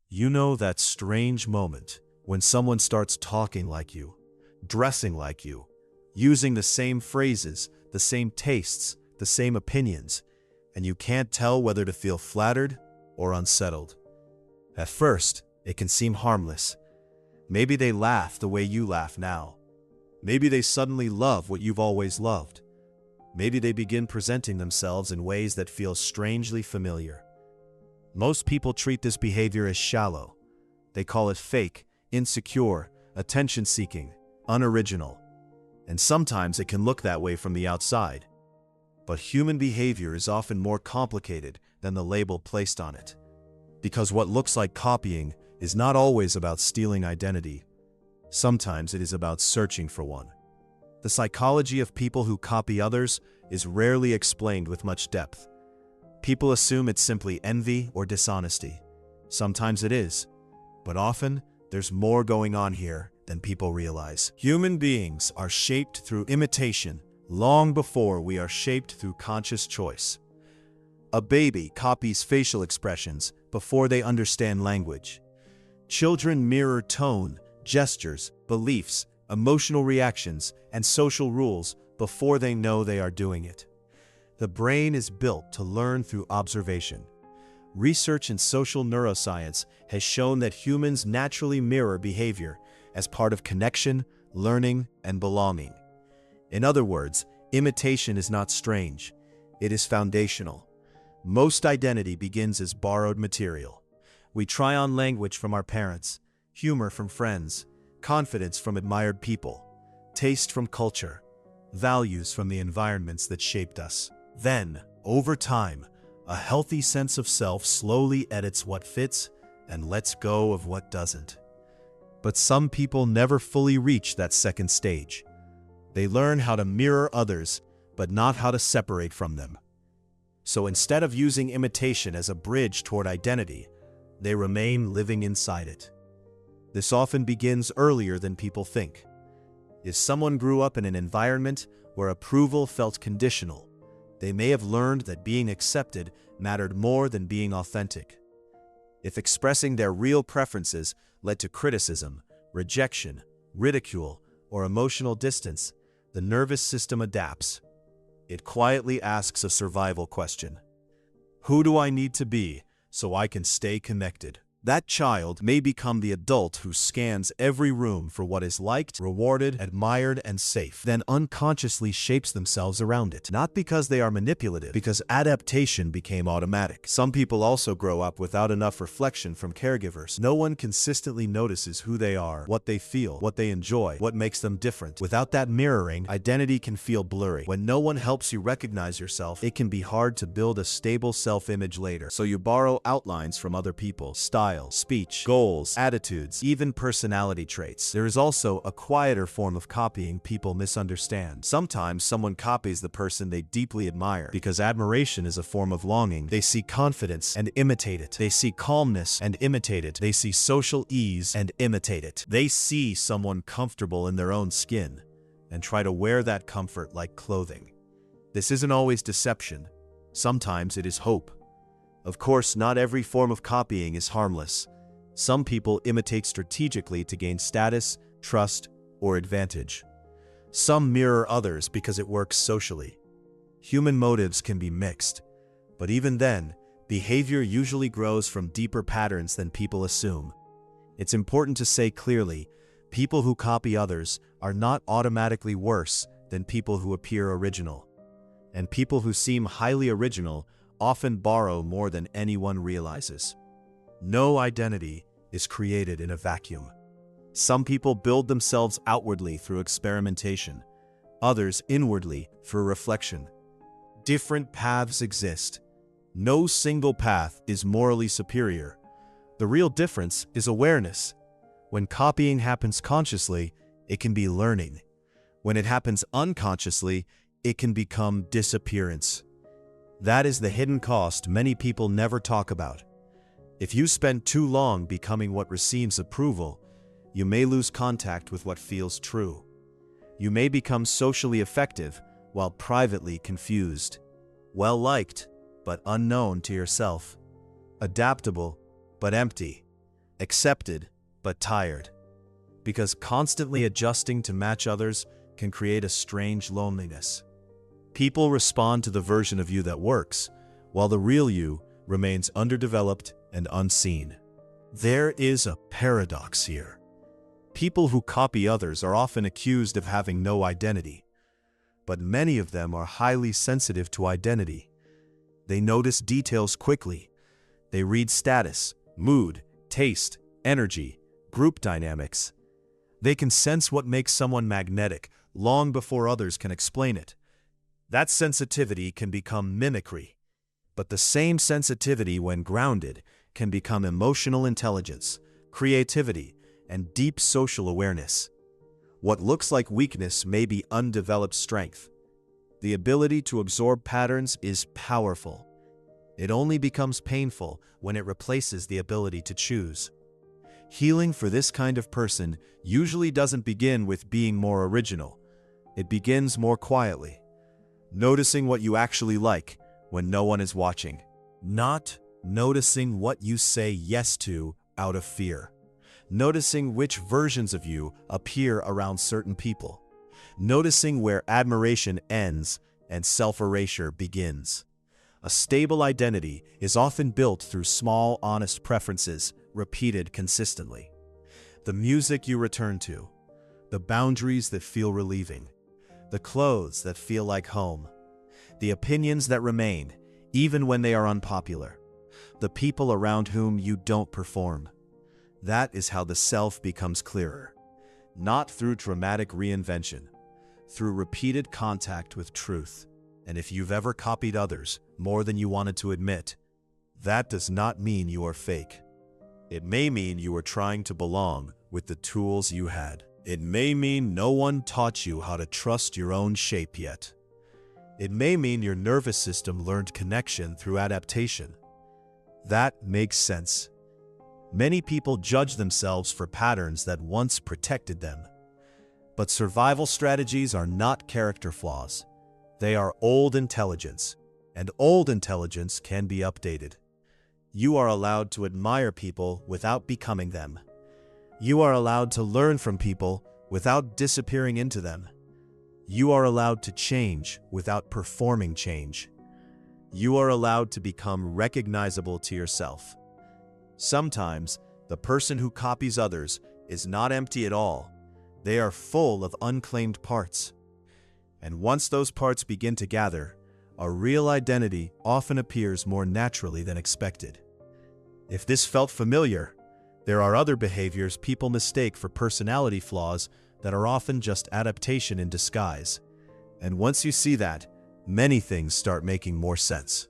You know that strange moment when someone starts talking like you, dressing like you, using the same phrases, the same tastes, the same opinions, and you can't tell whether to feel flattered or unsettled. At first, it can seem harmless. Maybe they laugh the way you laugh now. Maybe they suddenly love what you've always loved. Maybe they begin presenting themselves in ways that feel strangely familiar. Most people treat this behavior as shallow. They call it fake, insecure, attention-seeking, unoriginal. And sometimes it can look that way from the outside. But human behavior is often more complicated than the label placed on it. Because what looks like copying is not always about stealing identity. Sometimes it is about searching for one. The psychology of people who copy others is rarely explained with much depth. People assume it's simply envy or dishonesty. Sometimes it is, but often there's more going on here than people realize. Human beings are shaped through imitation long before we are shaped through conscious choice. A baby copies facial expressions before they understand language. Children mirror tone, gestures, beliefs, emotional reactions, and social rules before they know they are doing it. The brain is built to learn through observation. Research in social neuroscience has shown that humans naturally mirror behavior as part of connection, learning, and belonging. In other words, imitation is not strange. It is foundational. Most identity begins as borrowed material. We try on language from our parents, humor from friends, confidence from admired people, taste from culture, values from the environments that shaped us. Then, over time, a healthy sense of self slowly edits what fits and lets go of what doesn't. But some people never fully reach that second stage. They learn how to mirror others, but not how to separate from them. So instead of using imitation as a bridge toward identity, they remain living inside it. This often begins earlier than people think. If someone grew up in an environment where approval felt conditional, they may have learned that being accepted mattered more than being authentic. If expressing their real preferences led to criticism, rejection, ridicule, or emotional distance, the nervous system adapts. It quietly asks a survival question. Who do I need to be so I can stay connected? That child may become the adult who scans every room for what is liked, rewarded, admired, and safe, then unconsciously shapes themselves around it. Not because they are manipulative, because adaptation became automatic. Some people also grow up without enough reflection from caregivers. No one consistently notices who they are, what they feel, what they enjoy, what makes them different. Without that mirroring, identity can feel blurry. When no one helps you recognize yourself, it can be hard to build a stable self-image later. So you borrow outlines from other people, style, speech, goals, attitudes, even personality traits. There is also a quieter form of copying people misunderstand. Sometimes someone copies the person they deeply admire because admiration is a form of longing. They see confidence and imitate it. They see calmness and imitate it. They see social ease and imitate it. They see someone comfortable in their own skin and try to wear that comfort like clothing. This isn't always deception. Sometimes it is hope. Of course, not every form of copying is harmless. Some people imitate strategically to gain status, trust, or advantage. Some mirror others because it works socially. Human motives can be mixed, but even then, behavior usually grows from deeper patterns than people assume. It's important to say clearly, people who copy others are not automatically worse than people who appear original. And people who seem highly original often borrow more than anyone realizes. No identity is created in a vacuum. Some people build themselves outwardly through experimentation, others inwardly through reflection. Different paths exist. No single path is morally superior. The real difference is awareness. When copying happens consciously, it can be learning. When it happens unconsciously, it can become disappearance. That is the hidden cost many people never talk about. If you spend too long becoming what receives approval, you may lose contact with what feels true. You may become socially effective while privately confused. Well-liked, but unknown to yourself. Adaptable, but empty. accepted, but tired. Because constantly adjusting to match others can create a strange loneliness. People respond to the version of you that works, while the real you remains underdeveloped and unseen. There is a paradox here. People who copy others are often accused of having no identity, but many of them are highly sensitive to identity. They notice details quickly. They read status, mood, taste, energy, group dynamics. They can sense what makes someone magnetic long before others can explain it. That sensitivity can become mimicry, but the same sensitivity, when grounded, can become emotional intelligence, creativity, and deep social awareness. What looks like weakness may be undeveloped strength. The ability to absorb patterns is powerful. It only becomes painful when it replaces the ability to choose. Healing for this kind of person usually doesn't begin with being more original. It begins more quietly, noticing what you actually like when no one is watching, not noticing what you say yes to out of fear, noticing which versions of you appear around certain people, noticing where admiration ends and self-erasure begins. A stable identity is often built through small, honest preferences repeated consistently. The music you return to, the boundaries that feel relieving, the clothes that feel like home, the opinions that remain even when they are unpopular, the people around whom you don't perform. That is how the self becomes clearer, not through dramatic reinvention, through repeated contact with truth. And if you've ever copied others more than you wanted to admit, that does not mean you are fake. It may mean you were trying to belong with the tools you had. It may mean no one taught you how to trust your own shape yet. It may mean your nervous system learned connection through adaptation. That makes sense. Many people judge themselves for patterns that once protected them. But survival strategies are not character flaws. They are old intelligence, and old intelligence can be updated. You are allowed to admire people without becoming them. You are allowed to learn from people without disappearing into them. You are allowed to change without performing change. You are allowed to become recognizable to yourself. Sometimes, the person who copies others is not empty at all. They are full of unclaimed parts. And once those parts begin to gather, a real identity often appears more naturally than expected. If this felt familiar, there are other behaviors people mistake for personality flaws that are often just adaptation in disguise. And once you see that, many things start making more sense.